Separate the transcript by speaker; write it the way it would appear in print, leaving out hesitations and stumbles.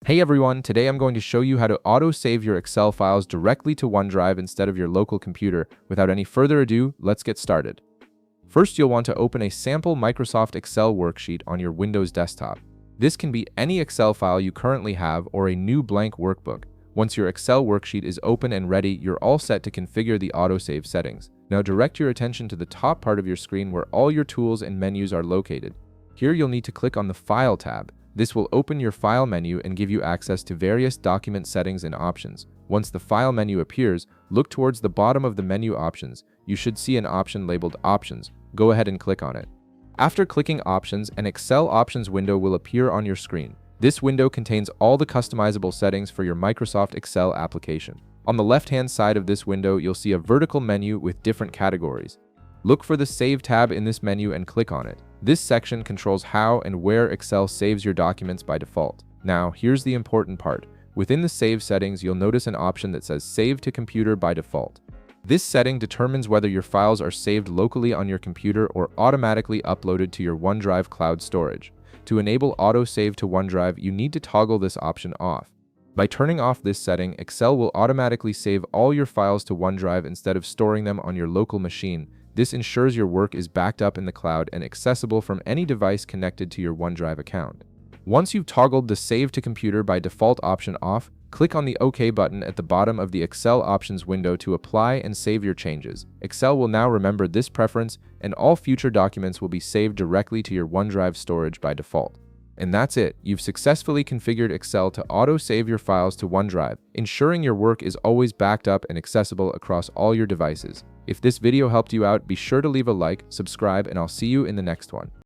Speaker 1: Hey everyone, today I'm going to show you how to auto-save your Excel files directly to OneDrive instead of your local computer. Without any further ado, let's get started. First, you'll want to open a sample Microsoft Excel worksheet on your Windows desktop. This can be any Excel file you currently have or a new blank workbook. Once your Excel worksheet is open and ready, you're all set to configure the autosave settings. Now direct your attention to the top part of your screen where all your tools and menus are located. Here you'll need to click on the File tab. This will open your File menu and give you access to various document settings and options. Once the File menu appears, look towards the bottom of the menu options. You should see an option labeled Options. Go ahead and click on it. After clicking Options, an Excel Options window will appear on your screen. This window contains all the customizable settings for your Microsoft Excel application. On the left-hand side of this window, you'll see a vertical menu with different categories. Look for the Save tab in this menu and click on it. This section controls how and where Excel saves your documents by default. Now, here's the important part. Within the Save settings, you'll notice an option that says Save to Computer by default. This setting determines whether your files are saved locally on your computer or automatically uploaded to your OneDrive cloud storage. To enable autosave to OneDrive, you need to toggle this option off. By turning off this setting, Excel will automatically save all your files to OneDrive instead of storing them on your local machine. This ensures your work is backed up in the cloud and accessible from any device connected to your OneDrive account. Once you've toggled the Save to Computer by default option off, click on the OK button at the bottom of the Excel Options window to apply and save your changes. Excel will now remember this preference, and all future documents will be saved directly to your OneDrive storage by default. And that's it. You've successfully configured Excel to auto-save your files to OneDrive, ensuring your work is always backed up and accessible across all your devices. If this video helped you out, be sure to leave a like, subscribe, and I'll see you in the next one.